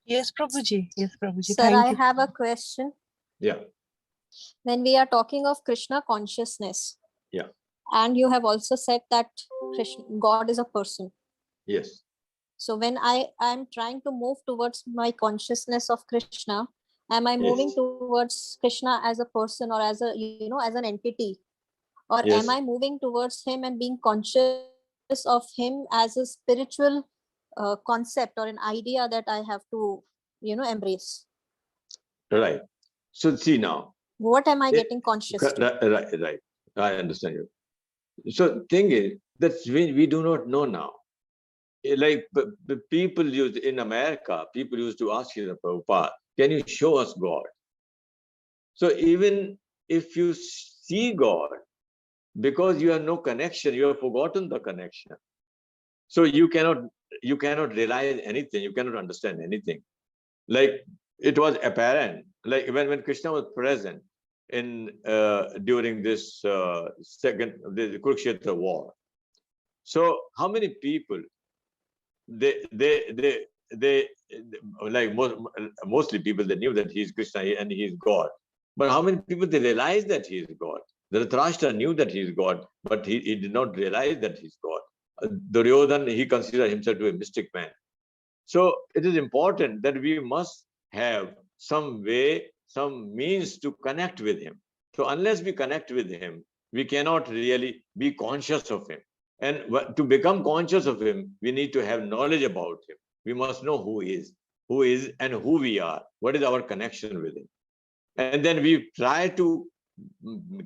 Yes, Prabhuji. Yes, Prabhuji. Sir, I have a question. Yeah. When we are talking of Krishna consciousness, yeah, And you have also said that Krishna, God is a person. Yes. So when I am trying to move towards my consciousness of Krishna, am I moving Yes. towards Krishna as a person or as a, as an entity? Or Yes. am I moving towards him and being conscious of him as a spiritual concept or an idea that I have to, embrace? Right. So see now. What am I it- getting conscious to? Right. I understand you. So thing is that we do not know now. Like people used in America, people used to ask you, Prabhupada, can you show us God? So even if you see God, because you have no connection, you have forgotten the connection. So you cannot realize anything, you cannot understand anything. Like it was apparent, like when Krishna was present in during this the Kurukshetra war. So how many people they like mostly people, they knew that he's Krishna and he's God. But how many people they realized that he is God? Dhritarashtra knew that he is God, but he did not realize that he's God. Duryodhana, he considered himself to be a mystic man. So it is important that we must have some way, some means to connect with him. So unless we connect with him, we cannot really be conscious of him. And to become conscious of him, we need to have knowledge about him. We must know who is and who we are. What is our connection with him? And then we try to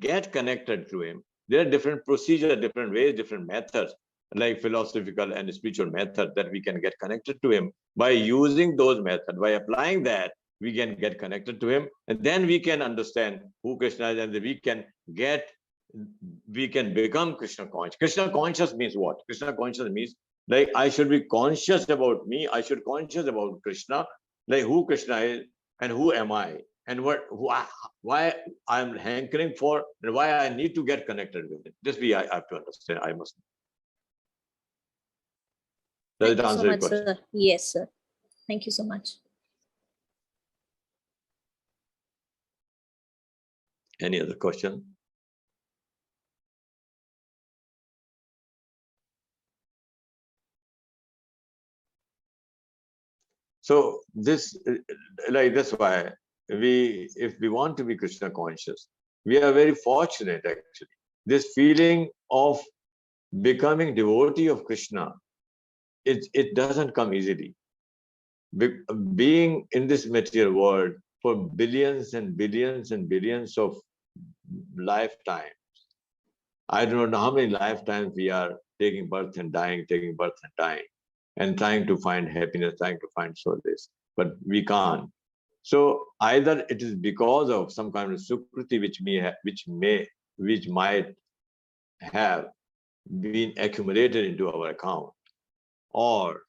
get connected to him. There are different procedures, different ways, different methods, like philosophical and spiritual method that we can get connected to him. By using those methods, by applying that, we can get connected to him, and then we can understand who Krishna is, and we can become Krishna conscious. Krishna conscious means what? Krishna conscious means like I should be conscious about me, I should conscious about Krishna, like who Krishna is and who am I, and why I'm hankering for, and why I need to get connected with it. This I have to understand. I must. Does it answer your question? Sir. Yes, sir. Thank you so much. Any other question? So this, like that's why if we want to be Krishna conscious, we are very fortunate actually. This feeling of becoming devotee of Krishna, it doesn't come easily. Being in this material world for billions and billions and billions of lifetimes, I do not know how many lifetimes we are taking birth and dying, and trying to find happiness, trying to find solace, but we can't. So either it is because of some kind of sukriti which might have been accumulated into our account, or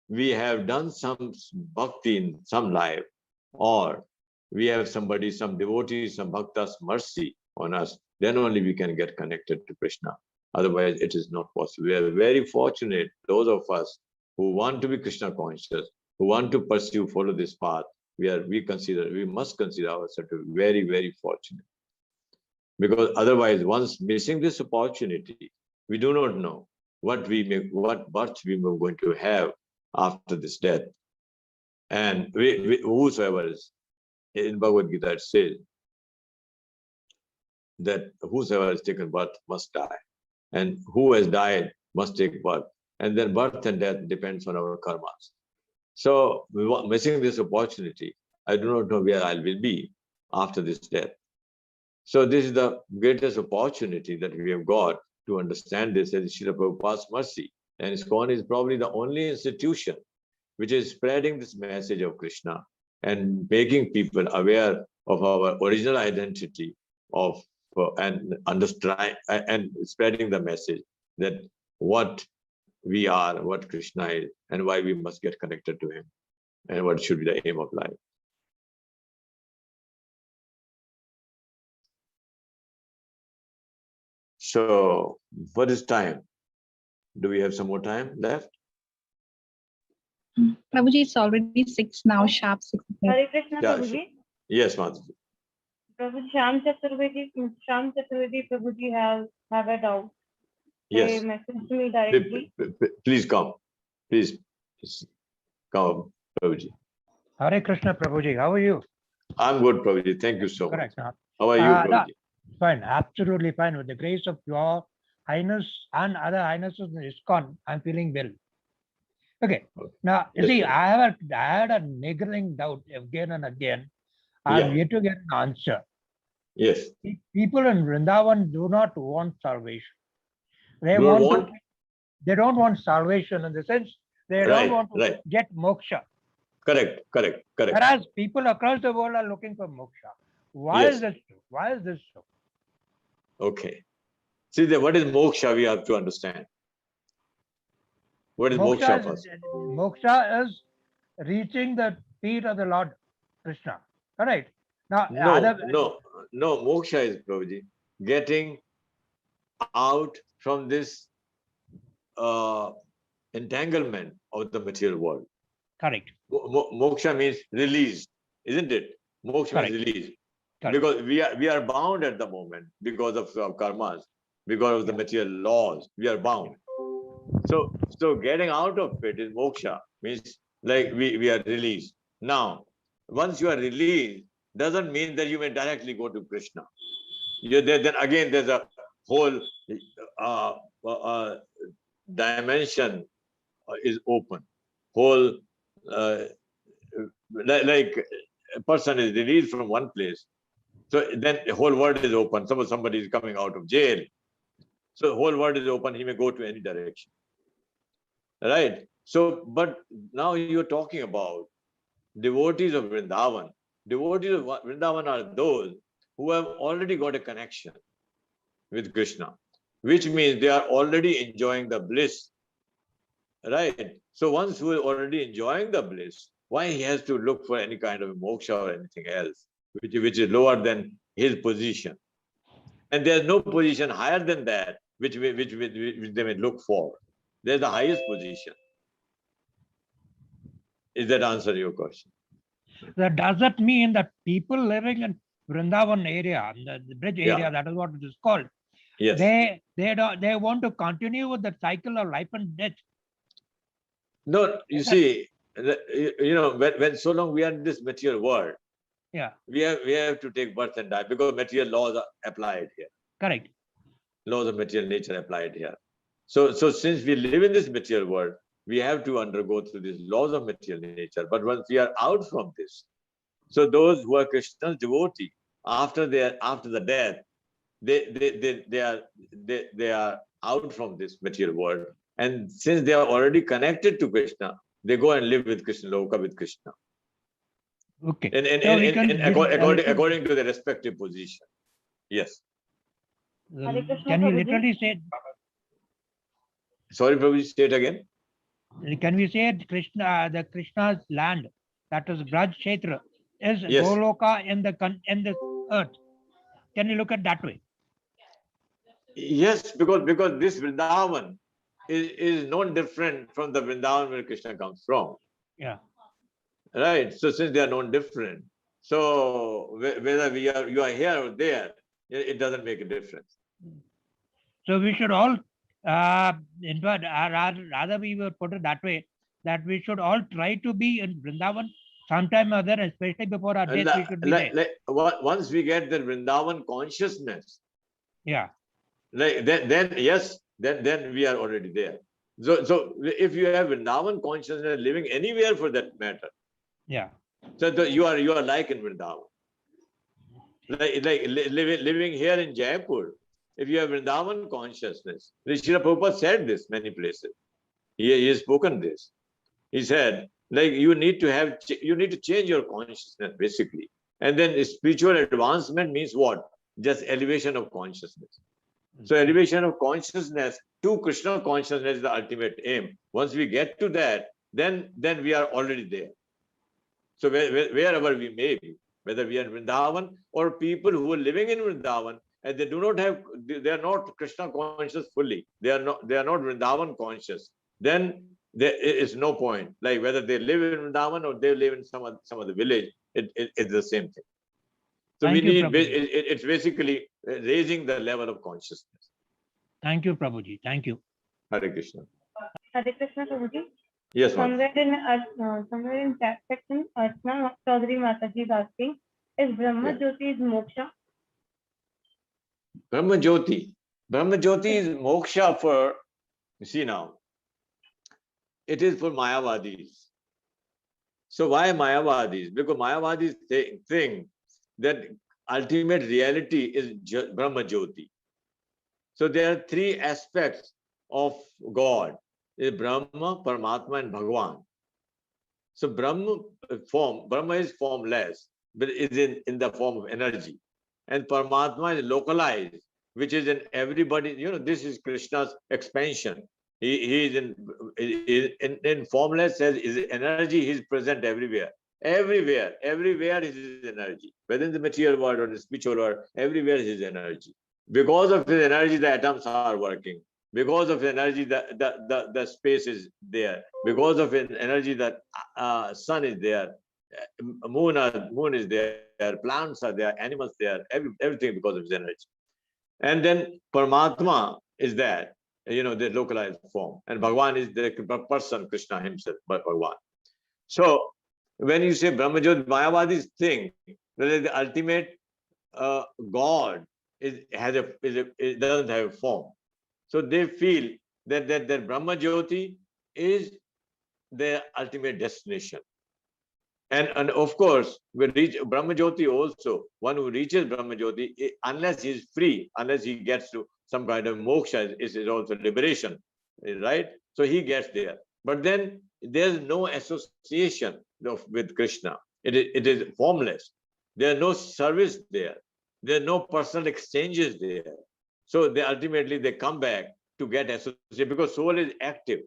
we have done some bhakti in some life, or we have some devotee, some bhakta's mercy on us, then only we can get connected to Krishna. Otherwise, it is not possible. We are very fortunate, those of us who want to be Krishna conscious, who want to follow this path. We must consider ourselves to be very, very fortunate. Because otherwise, once missing this opportunity, we do not know what birth we are going to have after this death. And whosoever is, in Bhagavad Gita it says that whosoever has taken birth must die, and who has died must take birth, and then birth and death depends on our karmas. So missing this opportunity, I do not know where I will be after this death. So this is the greatest opportunity that we have got to understand this as Srila Prabhupada's mercy. And ISKCON is probably the only institution which is spreading this message of Krishna and making people aware of our original identity and understand and spreading the message that what we are, what Krishna is, and why we must get connected to him, and what should be the aim of life. So, what is time? Do we have some more time left? Prabhuji, it's already 6 now, sharp 6. Hare Krishna, Yeah, Prabhuji. sure. Yes, Mataji. Prabhuji, Shyam Chaturvedi Prabhuji have a doubt. Yes. they messaged me directly. Please come. Please come, Prabhuji. Hare Krishna, Prabhuji. How are you? I'm good, Prabhuji. Thank you so much. Correct. How are you, No, Prabhuji? fine. Absolutely fine. With the grace of your Highness and other Highnesses in ISKCON, I'm feeling well. Okay. Now, you see, I had a niggling doubt again and again. I'm yet to get an answer. Yes. People in Vrindavan do not want salvation. They they don't want salvation in the sense they don't want to get moksha. Correct. Whereas people across the world are looking for moksha. Why is this so? Why is this so? Okay. See, what is moksha we have to understand. What is moksha first? Moksha is reaching the feet of the Lord Krishna. Correct? Now, No, moksha is, Prabhuji, getting out from this entanglement of the material world. Correct. Moksha means release, isn't it? Moksha means release. Correct. Because we are bound at the moment because of karmas, because of the material laws, we are bound. So getting out of it is moksha, means like we are released. Now, once you are released, doesn't mean that you may directly go to Krishna. Then again, there's a whole dimension is open. Whole like a person is released from one place, so then the whole world is open. Suppose somebody is coming out of jail, so the whole world is open. He may go to any direction, right? So, but now you're talking about devotees of Vrindavan. Devotees of Vrindavan are those who have already got a connection with Krishna, which means they are already enjoying the bliss, right? So once who is already enjoying the bliss, why he has to look for any kind of moksha or anything else, which is lower than his position? And there's no position higher than that, which they may look for. There's the highest position. Is that answer your question? That does that mean that people living in Vrindavan area, the bridge area, that is what it is called. Yes. They want to continue with the cycle of life and death. No, you see, when so long we are in this material world, we have to take birth and die because material laws are applied here. Correct. Laws of material nature applied here. So since we live in this material world, we have to undergo through these laws of material nature. But once we are out from this, so those who are Krishna's devotee, after the death, they are out from this material world. And since they are already connected to Krishna, they go and live with Krishna, Loka with Krishna. Okay. According to their respective position. Yes. Can you literally say? Sorry, Prabhuji, say it again. Can we say the Krishna's land, that is Braj Kshetra, is Goloka in the earth? Can you look at that way? Yes, because this Vrindavan is no different from the Vrindavan where Krishna comes from. Yeah. Right. So since they are non different, so whether you are here or there, it doesn't make a difference. So we should all, in fact, rather we will put it that way, that we should all try to be in Vrindavan sometime or other, especially before our death. We should be there. Once we get the Vrindavan consciousness, then we are already there. So if you have Vrindavan consciousness living anywhere for that matter, so you are like in Vrindavan. Like living here in Jaipur, if you have Vrindavan consciousness, Srila Prabhupada said this many places. He has spoken this. He said, like you need to change your consciousness basically, and then spiritual advancement means what? Just elevation of consciousness. So elevation of consciousness to Krishna consciousness is the ultimate aim. Once we get to that, then we are already there. So wherever we may be, whether we are in Vrindavan or people who are living in Vrindavan and they are not Krishna conscious fully, they are not Vrindavan conscious, then there is no point. Like whether they live in Vrindavan or they live in some other village, it's the same thing. So it's basically raising the level of consciousness. Thank you, Prabhuji. Thank you. Hare Krishna. Hare Krishna, Prabhuji. Yes, ma'am. Somewhere in that section, Archana Chaudhary Mataji is asking, is Brahma Jyoti is moksha? Brahma Jyoti. Brahma Jyoti is moksha for, you see now, it is for Mayavadis. So why Mayavadis? Because Mayavadis think that ultimate reality is Brahma Jyoti. So there are three aspects of God: Brahma, Paramatma, and Bhagwan. So Brahma is formless, but is in the form of energy. And Paramatma is localized, which is in everybody. You know, this is Krishna's expansion. He is in formless as is energy. He is present everywhere. Everywhere is his energy. Whether in the material world or the spiritual world, everywhere is his energy. Because of his energy, the atoms are working. Because of energy, the space is there. Because of energy, the sun is there. Moon is there. Plants are there. Animals there. Everything because of his energy. And then Paramatma is there. You know, the localized form. And Bhagwan is the person, Krishna himself, but Bhagwan. So when you say Brahma Jyoti, Mayavadis think that the ultimate God it doesn't have a form. So they feel that Brahma Jyoti is their ultimate destination. And of course, we reach Brahma Jyoti also. One who reaches Brahma Jyoti, unless he is free, unless he gets to some kind of moksha, is also liberation, right? So he gets there. But then there's no association with Krishna. It is formless. There's no service there. There are no personal exchanges there. So they ultimately come back to get associated, because soul is active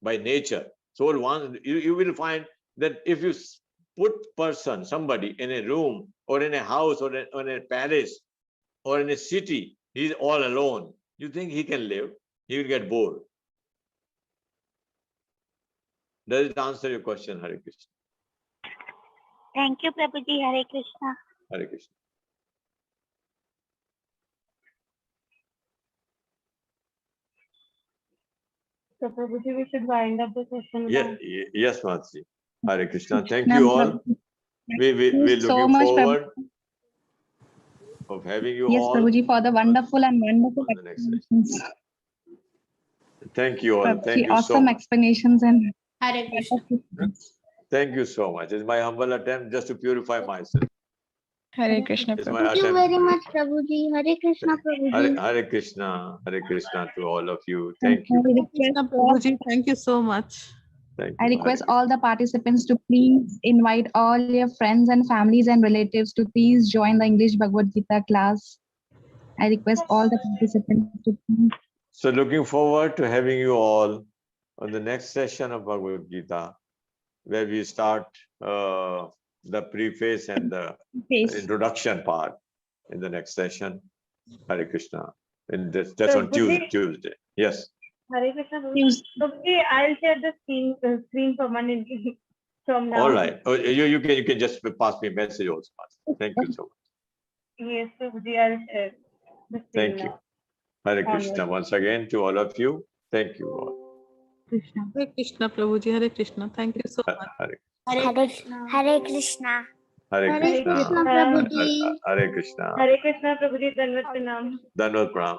by nature. Soul wants, you will find that if you put somebody in a room or in a house or in a palace or in a city, he's all alone. You think he can live? He will get bored. Does it answer your question, Hare Krishna? Thank you, Prabhuji. Hare Krishna. Hare Krishna. So, Prabhuji, we should wind up the session. Yes, Matsi. Hare Krishna. Thank you all. We're so looking much, forward of having you yes, all. Prabhuji, for the wonderful explanations. Thank you all. Thank you awesome so much. explanations and Hare Krishna. Thank you so much. It's my humble attempt just to purify myself. Hare Krishna. It's my Thank you attempt. very much, Prabhuji. Hare Krishna, Prabhuji. Hare Krishna to all of you. Thank you. Prabhuji, thank you so much. Thank I you. request all the participants to please invite all your friends and families and relatives to please join the English Bhagavad Gita class. I request all the participants to please. So looking forward to having you all on the next session of Bhagavad Gita, where we start the preface and the introduction part in the next session. Hare Krishna. And that's on Tuesday. Yes. Hare Krishna, Prabhuji. Okay, I'll share the screen permanently from now. All right. Oh, you can just pass me a message also. Thank you so much. Yes, Prabhuji, I'll share the screen. Thank you. Hare Krishna once again to all of you. Thank you all. Hare Krishna, Prabhuji. Hare Krishna. Thank you so much. Hare Krishna. Hare Krishna. Hare Krishna. Krishna, Prabhuji. Hare Krishna. Hare Krishna, Prabhuji. Dandavat Pranam. Dandavat Pranam.